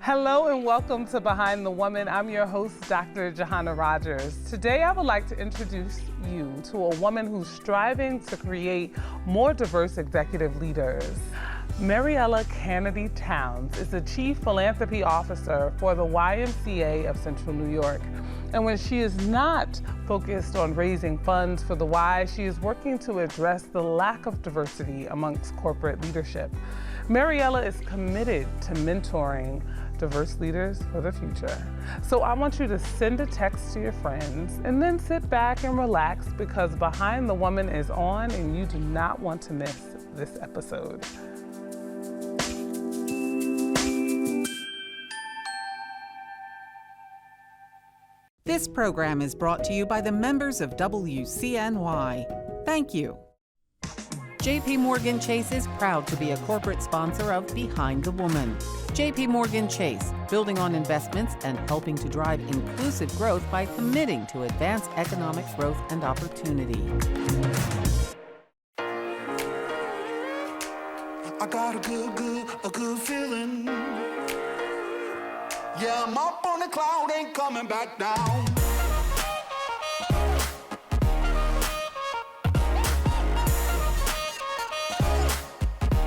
Hello and welcome to Behind the Woman. I'm your host, Dr. Juhanna Rogers. Today I would like to introduce you to a woman who's striving to create more diverse executive leaders. Mariella Canady-Towns is the Chief Philanthropy Officer for the YMCA of Central New York. And when she is not focused on raising funds for the Y, she is working to address the lack of diversity amongst corporate leadership. Mariella is committed to mentoring diverse leaders for the future. So I want you to send a text to your friends and then sit back and relax, because Behind the Woman is on and you do not want to miss this episode. This program is brought to you by the members of WCNY. Thank you. JP Morgan Chase is proud to be a corporate sponsor of Behind the Woman. JP Morgan Chase, building on investments and helping to drive inclusive growth by committing to advance economic growth and opportunity. I got a good feeling. Yeah, I'm up on the cloud, ain't coming back down.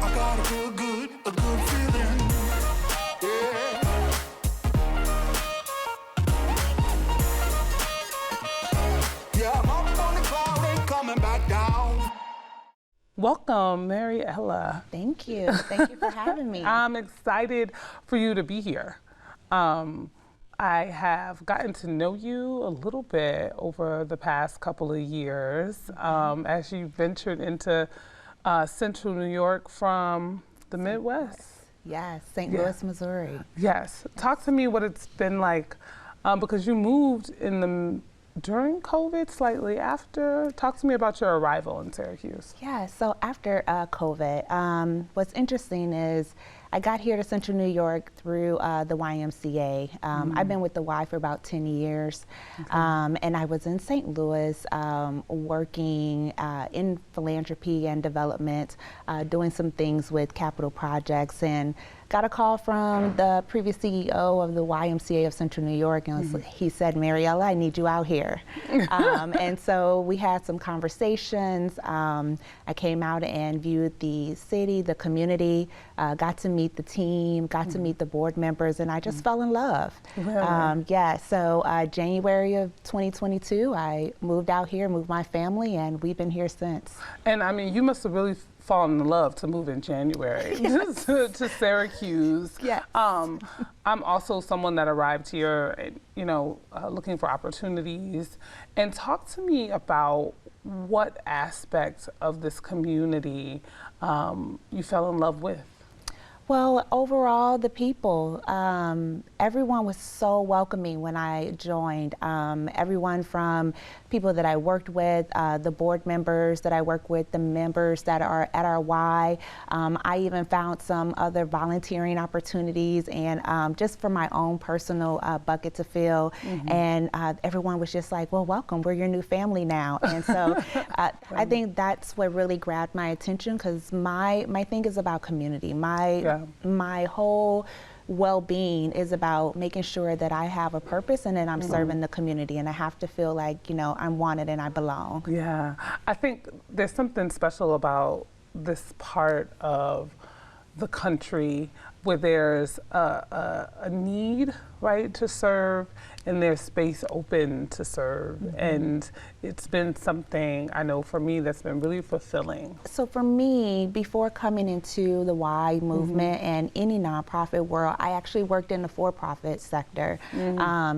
I got a good feeling. Yeah. Yeah, I'm up on the cloud, ain't coming back down. Welcome, Mariella. Thank you. Thank you for having me. I'm excited for you to be here. I have gotten to know you a little bit over the past couple of years as you ventured into Central New York from the Midwest. Yes, St. Louis, Missouri. Yes. Talk to me what it's been like, because you moved during COVID, slightly after. Talk to me about your arrival in Syracuse. Yeah, so after COVID, what's interesting is I got here to Central New York through the YMCA. I've been with the Y for about 10 years, and I was in St. Louis working in philanthropy and development, doing some things with capital projects, and got a call from the previous CEO of the YMCA of Central New York, and he said, Mariella, I need you out here. And so we had some conversations. I came out and viewed the city, the community, got to meet the team, got to meet the board members, and I just fell in love. Really? So January of 2022, I moved out here, moved my family, and we've been here since. And I mean, you must have really fallen in love to move in January to Syracuse. Yes. I'm also someone that arrived here, looking for opportunities. And talk to me about what aspect of this community you fell in love with. Well, overall, the people, everyone was so welcoming when I joined. Everyone from people that I worked with, the board members that I work with, the members that are at our Y. I even found some other volunteering opportunities, and just for my own personal bucket to fill. And everyone was just like, well, welcome, we're your new family now. And so I think that's what really grabbed my attention, because my thing is about community. My whole well-being is about making sure that I have a purpose, and then I'm serving the community, and I have to feel like, I'm wanted and I belong. Yeah, I think there's something special about this part of the country where there's a need, right, to serve, and there's space open to serve. And it's been something, I know for me, that's been really fulfilling. So for me, before coming into the Y movement and any nonprofit world, I actually worked in the for-profit sector.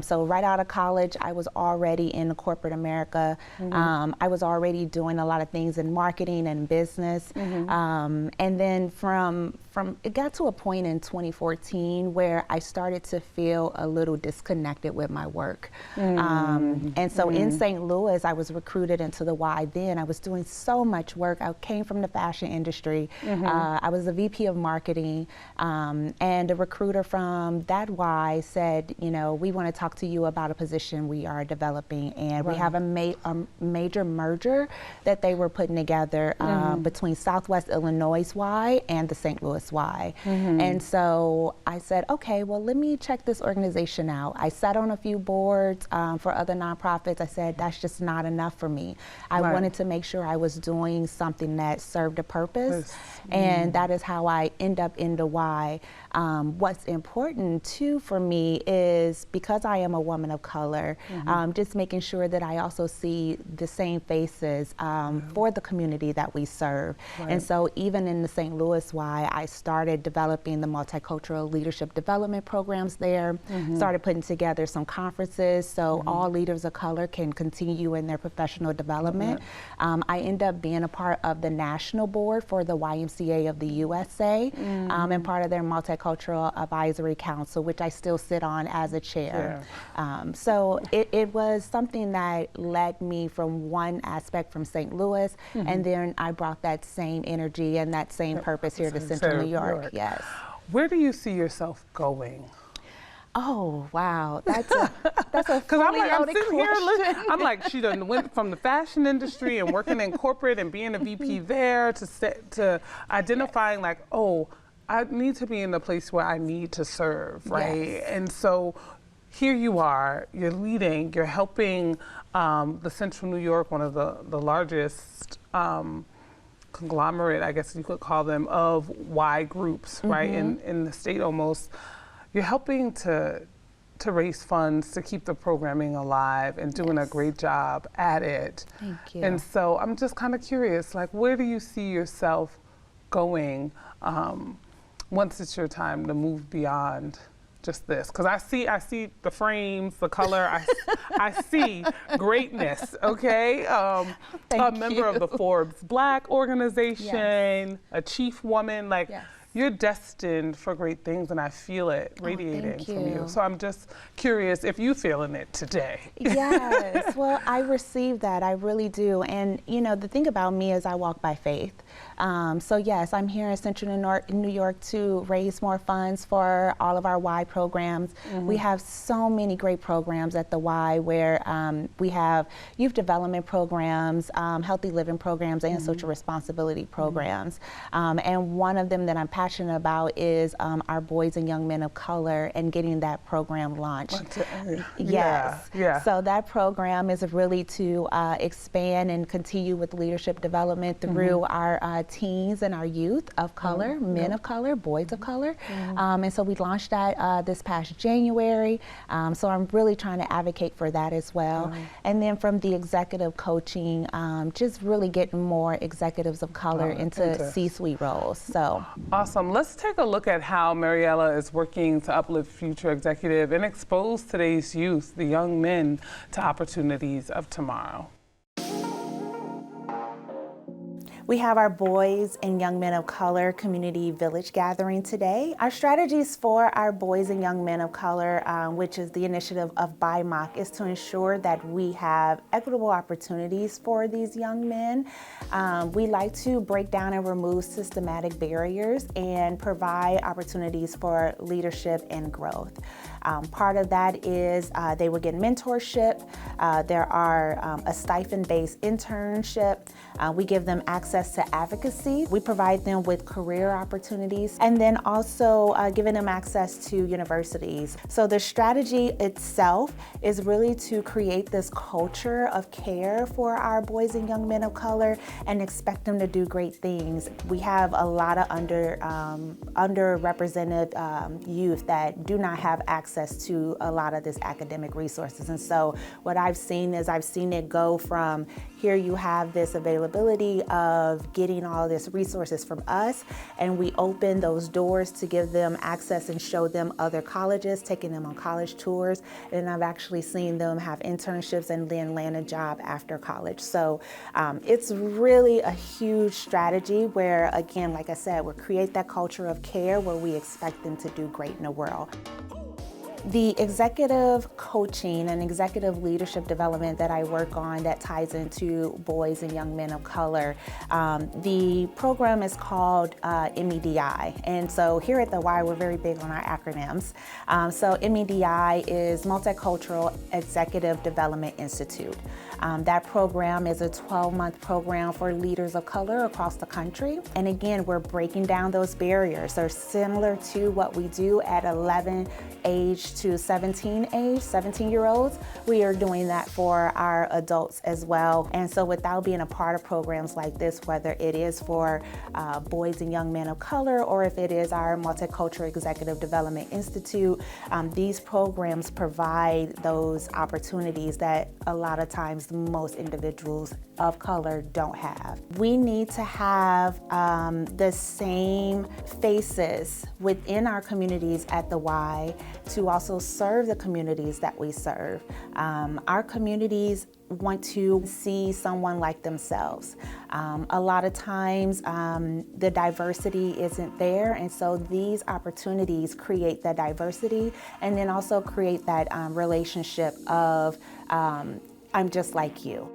So right out of college, I was already in the corporate America. I was already doing a lot of things in marketing and business. And then from it got to a point in 2014 where I started to feel a little disconnected with my work. And so in St. Louis, I was recruited into the Y then. I was doing so much work. I came from the fashion industry. I was the VP of marketing, and a recruiter from that Y said, you know, we want to talk to you about a position we are developing, and we have a major merger that they were putting together between Southwest Illinois Y and the St. Louis Y. And so I said, okay, well, let me check this organization out. I sat on a few boards for other nonprofits. I said, that's just not enough for me. I wanted to make sure I was doing something that served a purpose, and that is how I end up in the Y. What's important too for me is, because I am a woman of color, just making sure that I also see the same faces for the community that we serve. And so even in the St. Louis Y, I started developing the multicultural leadership development programs there, started putting together some conferences so all leaders of color can continue in their professional development. I end up being a part of the national board for the YMCA of the USA, and part of their multicultural advisory council, which I still sit on as a chair. So it was something that led me from one aspect from St. Louis, and then I brought that same energy and that same purpose here to Central New York. Yes. Where do you see yourself going? Oh wow, that's a because I'm like, I'm sitting here, question. I'm like, she done went from the fashion industry and working in corporate and being a VP there to identifying like, oh, I need to be in the place where I need to serve, right? And so here you are, you're leading, you're helping the Central New York, one of the largest conglomerate, I guess you could call them, of Y groups, right, in the state almost. You're helping to raise funds to keep the programming alive and doing a great job at it. Thank you. And so I'm just kind of curious, like, where do you see yourself going once it's your time to move beyond just this? Because I see the frames, the color, I see greatness, okay? A member of the Forbes Black organization, a chief woman, like, you're destined for great things, and I feel it radiating from you. So I'm just curious if you're feeling it today. Yes, well, I receive that, I really do. And you know, the thing about me is I walk by faith. So yes, I'm here in Central New York to raise more funds for all of our Y programs. We have so many great programs at the Y where we have youth development programs, healthy living programs, and social responsibility programs. And one of them that I'm passionate about is our boys and young men of color and getting that program launched. Yes. So that program is really to expand and continue with leadership development through our teens and our youth of color, men of color, boys of color. And so we launched that this past January. So I'm really trying to advocate for that as well. And then from the executive coaching, just really getting more executives of color into C-suite roles. So awesome. Let's take a look at how Mariella is working to uplift future executive and expose today's youth, the young men, to opportunities of tomorrow. We have our Boys and Young Men of Color Community Village Gathering today. Our strategies for our Boys and Young Men of Color, which is the initiative of BIMOC, is to ensure that we have equitable opportunities for these young men. We like to break down and remove systematic barriers and provide opportunities for leadership and growth. Part of that is they will get mentorship. There are a stipend-based internship. We give them access to advocacy. We provide them with career opportunities, and then also giving them access to universities. So the strategy itself is really to create this culture of care for our boys and young men of color and expect them to do great things. We have a lot of underrepresented youth that do not have access to a lot of this academic resources. And so what I've seen is I've seen it go from here you have this availability of getting all this resources from us, and we open those doors to give them access and show them other colleges, taking them on college tours, and I've actually seen them have internships and then land a job after college. So it's really a huge strategy where, again, like I said, we'll create that culture of care where we expect them to do great in the world. The executive coaching and executive leadership development that I work on that ties into boys and young men of color, the program is called MEDI. And so here at the Y, we're very big on our acronyms. So MEDI is Multicultural Executive Development Institute. That program is a 12-month program for leaders of color across the country. And again, we're breaking down those barriers. They're similar to what we do at 11 age to 17-year-olds. We are doing that for our adults as well. And so without being a part of programs like this, whether it is for boys and young men of color, or if it is our Multicultural Executive Development Institute, these programs provide those opportunities that a lot of times most individuals of color don't have. We need to have the same faces within our communities at the Y to also serve the communities that we serve. Our communities want to see someone like themselves. A lot of times the diversity isn't there, and so these opportunities create that diversity and then also create that relationship of I'm just like you.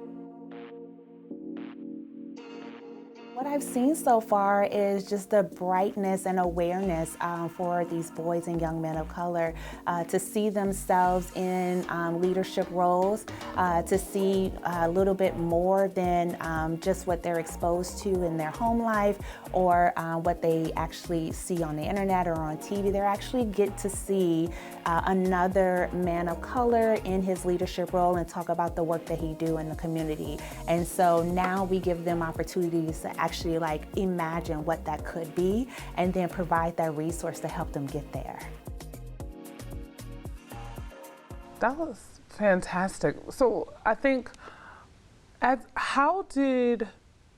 What I've seen so far is just the brightness and awareness for these boys and young men of color to see themselves in leadership roles, to see a little bit more than just what they're exposed to in their home life or what they actually see on the internet or on TV. They actually get to see another man of color in his leadership role and talk about the work that he do in the community. And so now we give them opportunities to actually imagine what that could be and then provide that resource to help them get there. That was fantastic. So I think, how did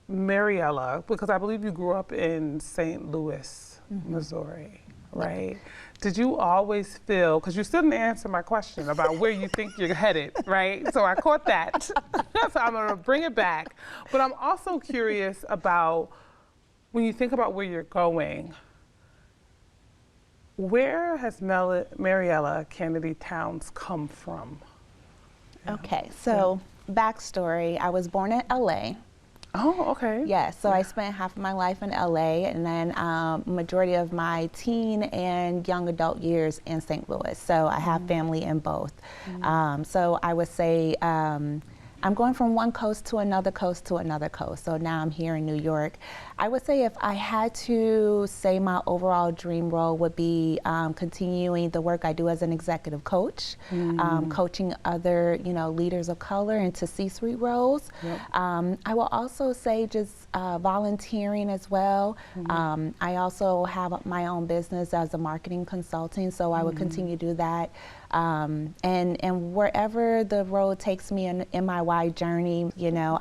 Mariella, because I believe you grew up in St. Louis, Missouri, right? Did you always feel, because you still didn't answer my question about where you think you're headed, right? So I caught that. So I'm going to bring it back. But I'm also curious about, when you think about where you're going, where has Mariella Canady-Towns come from? Okay, so backstory, I was born in LA. Oh, okay. Yeah, so I spent half of my life in LA and then majority of my teen and young adult years in St. Louis. So I have family in both. So I would say I'm going from one coast to another coast to another coast. So now I'm here in New York. I would say if I had to say my overall dream role would be continuing the work I do as an executive coach, coaching other leaders of color into C-suite roles. I will also say just volunteering as well. I also have my own business as a marketing consultant, so I would continue to do that. And wherever the road takes me in my Y journey,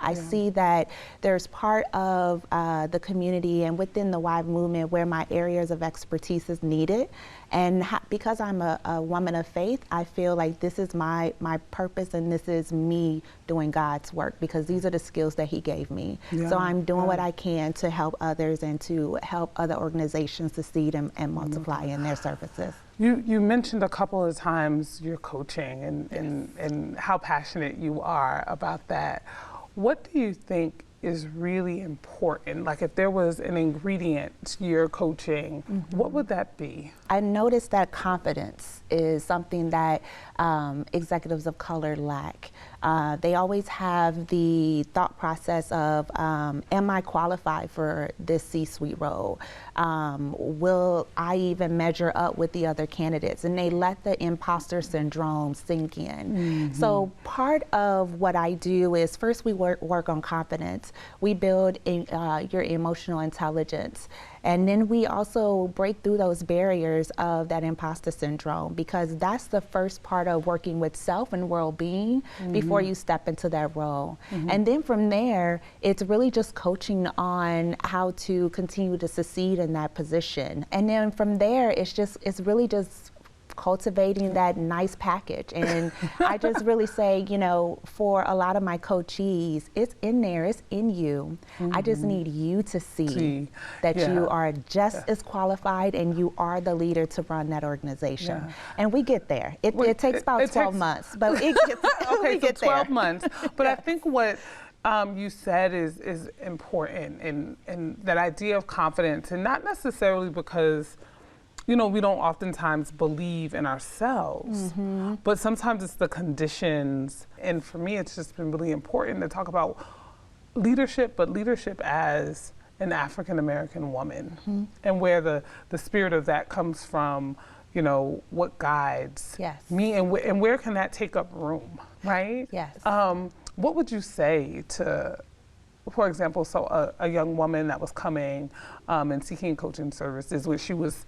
I see that there's part of the community and within the Y movement where my areas of expertise is needed. And because I'm a woman of faith, I feel like this is my purpose and this is me doing God's work because these are the skills that He gave me. So I'm doing what I can to help others and to help other organizations succeed and multiply in their services. You mentioned a couple of times your coaching and how passionate you are about that. What do you think is really important? Like if there was an ingredient to your coaching, what would that be? I noticed that confidence is something that executives of color lack. They always have the thought process of, am I qualified for this C-suite role? Will I even measure up with the other candidates? And they let the imposter syndrome sink in. So part of what I do is first we work on confidence. We build your emotional intelligence. And then we also break through those barriers of that imposter syndrome because that's the first part of working with self and well-being before you step into that role. And then from there, it's really just coaching on how to continue to succeed in that position. And then from there, it's really just cultivating that nice package. And I just really say, you know, for a lot of my coachees, it's in there, it's in you. I just need you to see that you are just as qualified and you are the leader to run that organization. And we get there. It takes about 12 months, but it gets, okay, we get so 12 there. months. But I think what you said is important, and that idea of confidence, and not necessarily because, you know, we don't oftentimes believe in ourselves, but sometimes it's the conditions. And for me, it's just been really important to talk about leadership, but leadership as an African-American woman, and where the spirit of that comes from, you know, what guides me, and where can that take up room, right? Yes. What would you say to, for example, so a young woman that was coming and seeking coaching services, where she was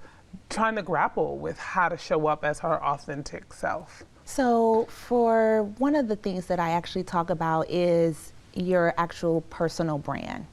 trying to grapple with how to show up as her authentic self? So for one of the things that I actually talk about is your actual personal brand.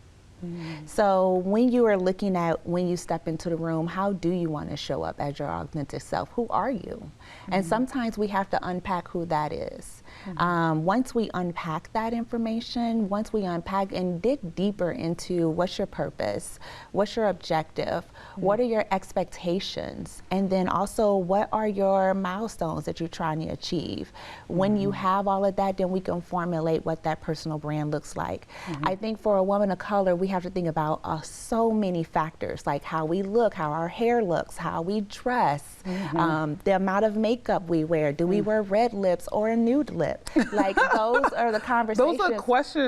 So when you are looking at, when you step into the room, how do you want to show up as your authentic self? Who are you? And sometimes we have to unpack who that is. Once we unpack that information, once we unpack and dig deeper into what's your purpose, what's your objective, what are your expectations, and then also what are your milestones that you're trying to achieve. When you have all of that, then we can formulate what that personal brand looks like. I think for a woman of color, we have to think about so many factors, like how we look, how our hair looks, how we dress, the amount of makeup we wear. Do we wear red lips or a nude lip? Like, those are the conversations.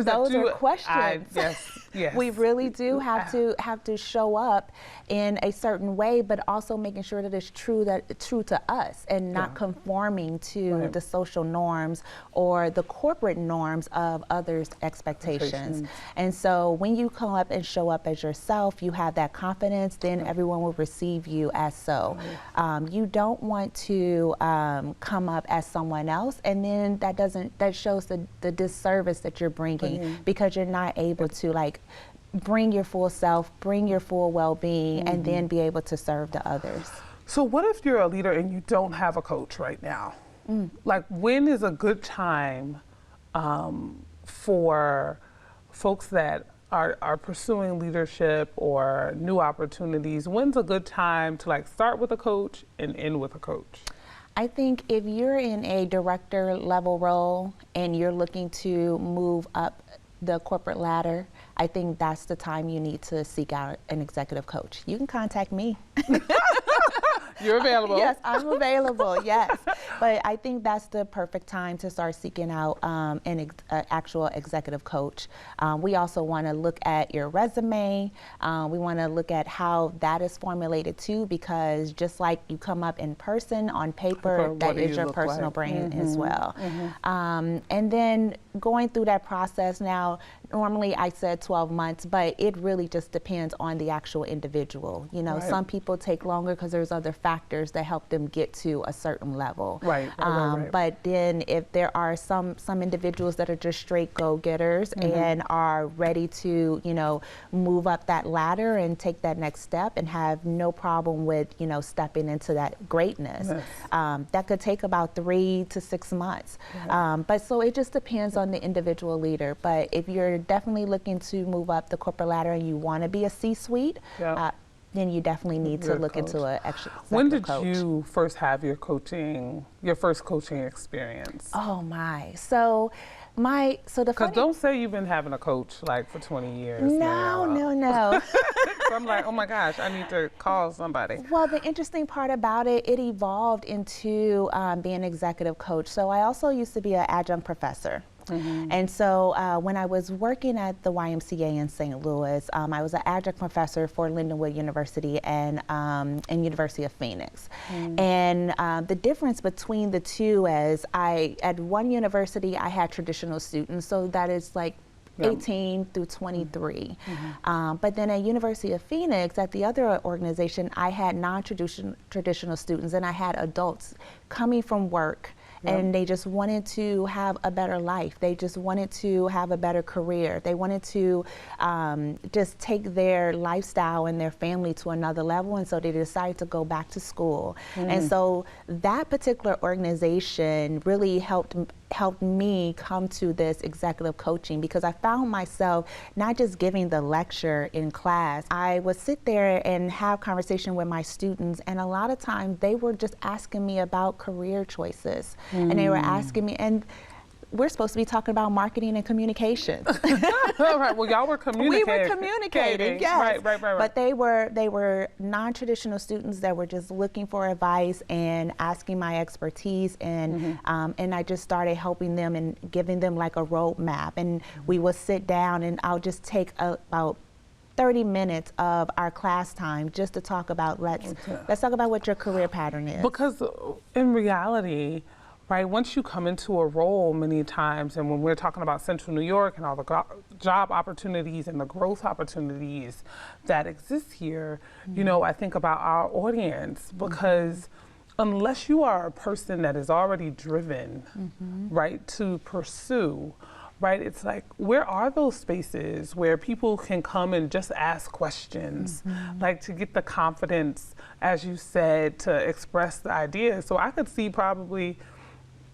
Those are questions. Yes. We really do have to show up in a certain way, but also making sure that it's true to us and not conforming to the social norms or the corporate norms of others' expectations. And so when you come up and show up as yourself, you have that confidence, then everyone will receive you as so. You don't want to come up as someone else, and then that shows the disservice that you're bringing, because you're not able to, like, bring your full self, bring your full well-being, and then be able to serve the others. So what if you're a leader and you don't have a coach right now? Like, when is a good time for folks that are pursuing leadership or new opportunities? When's a good time to, like, start with a coach and end with a coach? I think if you're in a director level role and you're looking to move up the corporate ladder, I think that's the time you need to seek out an executive coach. You can contact me. You're available. Yes, I'm available, yes. But I think that's the perfect time to start seeking out an actual executive coach. We also want to look at your resume. We want to look at how that is formulated too, because just like you come up in person, on paper, that is your personal brand as well. And then going through that process now, normally I said 12 months, but it really just depends on the actual individual. You know, some people take longer because there's other factors that help them get to a certain level. But then if there are some individuals that are just straight go-getters and are ready to, you know, move up that ladder and take that next step and have no problem with, you know, stepping into that greatness, that could take about 3 to 6 months. But so it just depends on the individual leader. But if you're definitely looking to move up the corporate ladder and you want to be a C-suite, then you definitely need to look into an executive coach. When did you first have your first coaching experience? Oh my! So the because don't say you've been having a coach like for 20 years. No. So I'm like, oh my gosh, I need to call somebody. Well, the interesting part about it evolved into being an executive coach. So I also used to be an adjunct professor. And so when I was working at the YMCA in St. Louis, I was an adjunct professor for Lindenwood University and University of Phoenix. And the difference between the two is at one university I had traditional students, so that is like 18 through 23. But then at University of Phoenix, at the other organization, I had non-traditional students, and I had adults coming from work and they just wanted to have a better life. They just wanted to have a better career. They wanted to just take their lifestyle and their family to another level, and so they decided to go back to school. And so that particular organization really helped me come to this executive coaching, because I found myself not just giving the lecture in class. I would sit there and have conversation with my students, and a lot of times they were just asking me about career choices. And they were asking me, and we're supposed to be talking about marketing and communications. All right. Well, y'all were communicating. We were communicating, yes. Right. But they were non-traditional students that were just looking for advice and asking my expertise, and I just started helping them and giving them like a roadmap. And we would sit down, and I'll just take about 30 minutes of our class time just to talk about let's talk about what your career pattern is. Because in reality, right, once you come into a role many times, and when we're talking about Central New York and all the job opportunities and the growth opportunities that exist here, you know, I think about our audience, because unless you are a person that is already driven, right, to pursue, right, it's like, where are those spaces where people can come and just ask questions, like to get the confidence, as you said, to express the ideas? So I could see probably,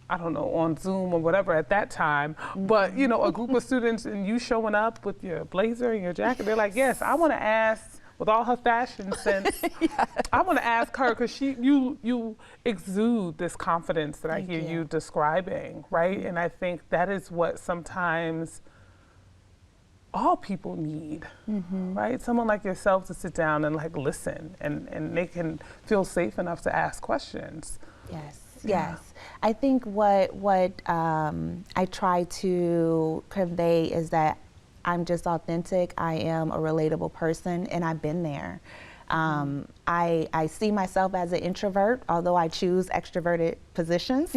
I don't know, on Zoom or whatever at that time, but you know, a group of students and you showing up with your blazer and your jacket, they're like, yes, I want to ask, with all her fashion sense, I want to ask her, because you exude this confidence that I hear you describing, right? And I think that is what sometimes all people need, right? Someone like yourself to sit down and like listen, and they can feel safe enough to ask questions. Yes. I think what I try to convey is that I'm just authentic. I am a relatable person, and I've been there. I see myself as an introvert, although I choose extroverted positions.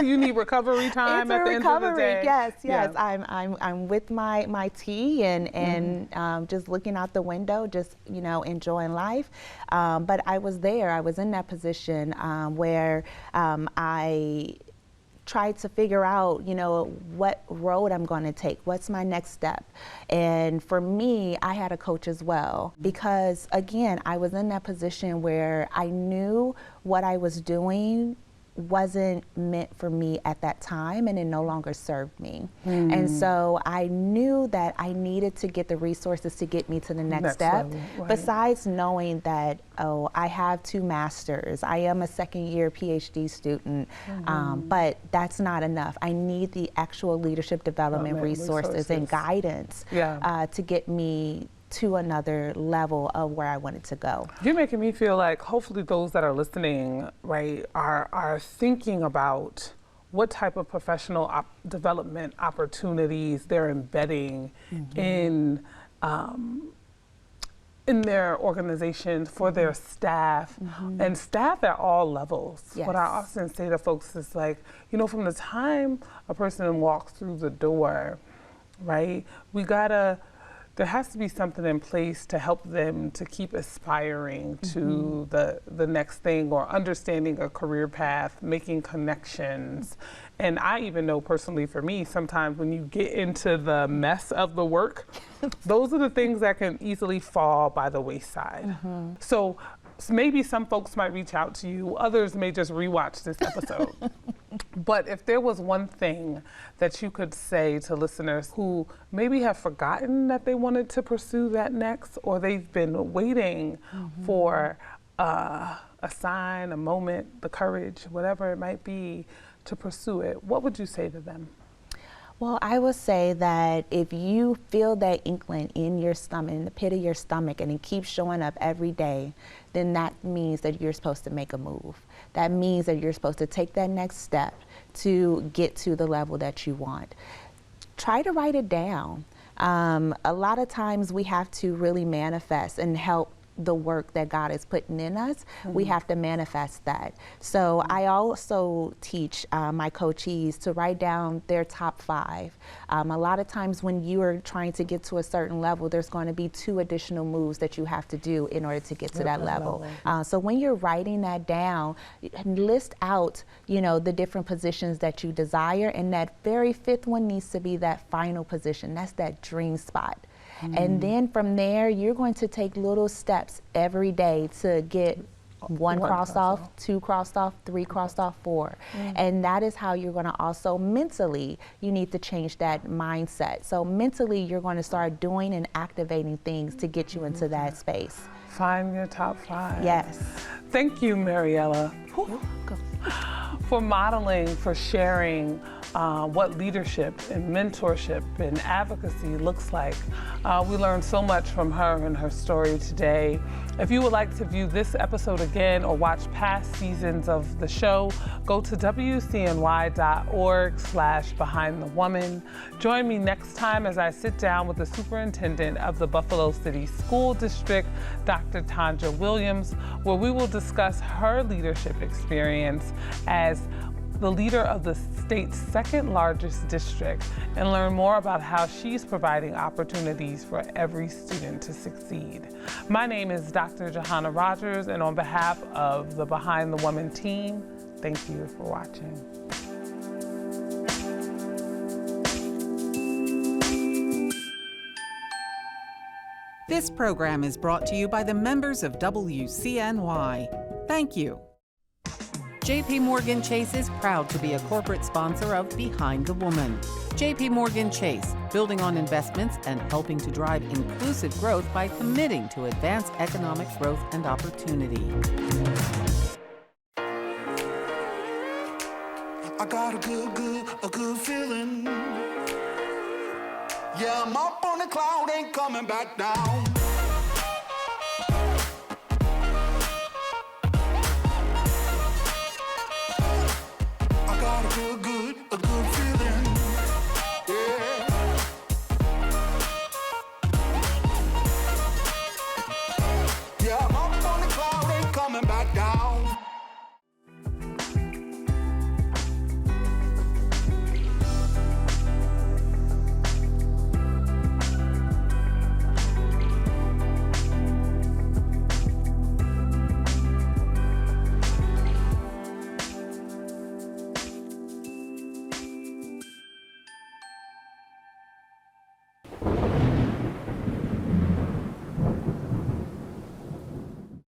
You need recovery time at the end of the day. Yes. I'm with my tea and just looking out the window, just enjoying life. But I was there. I was in that position where I tried to figure out, what road I'm going to take. What's my next step? And for me, I had a coach as well, because again, I was in that position where I knew what I was doing wasn't meant for me at that time, and it no longer served me. And so I knew that I needed to get the resources to get me to the next step. Level, right. Besides knowing that, I have 2 masters, I am a second-year PhD student, but that's not enough. I need the actual leadership development resources and guidance to get me to another level of where I wanted to go. You're making me feel like hopefully those that are listening, right, are thinking about what type of professional development opportunities they're embedding in their organizations for their staff, and staff at all levels. What I often say to folks is like, from the time a person walks through the door, right, there has to be something in place to help them to keep aspiring to the next thing, or understanding a career path, making connections. And I even know personally for me, sometimes when you get into the mess of the work, those are the things that can easily fall by the wayside. So maybe some folks might reach out to you, others may just rewatch this episode. But if there was one thing that you could say to listeners who maybe have forgotten that they wanted to pursue that next, or they've been waiting for a sign, a moment, the courage, whatever it might be, to pursue it, what would you say to them? Well, I would say that if you feel that inkling in your stomach, in the pit of your stomach, and it keeps showing up every day, then that means that you're supposed to make a move. That means that you're supposed to take that next step to get to the level that you want. Try to write it down. A lot of times we have to really manifest and help the work that God is putting in us, we have to manifest that. So I also teach my coachees to write down their top 5. A lot of times when you are trying to get to a certain level, there's going to be 2 additional moves that you have to do in order to get to that level. So when you're writing that down, list out, the different positions that you desire, and that very 5th one needs to be that final position. That's that dream spot. And then from there, you're going to take little steps every day to get 1 crossed off, 2 crossed off, 3 crossed off, 4. And that is how you're going to also mentally, you need to change that mindset. So mentally, you're going to start doing and activating things to get you into that space. Find your top 5. Yes. Thank you, Mariella, for modeling, for sharing what leadership and mentorship and advocacy looks like. We learned so much from her and her story today. If you would like to view this episode again or watch past seasons of the show, go to wcny.org/behindthewoman. Join me next time as I sit down with the superintendent of the Buffalo City School District, Dr. Tanja Williams, where we will discuss her leadership experience as the leader of the state's 2nd largest district, and learn more about how she's providing opportunities for every student to succeed. My name is Dr. Juhanna Rogers, and on behalf of the Behind the Woman team, thank you for watching. This program is brought to you by the members of WCNY. Thank you. JP Morgan Chase is proud to be a corporate sponsor of Behind the Woman. JP Morgan Chase, building on investments and helping to drive inclusive growth by committing to advance economic growth and opportunity. I got a good feeling. Yeah, I'm up on the cloud, ain't coming back down.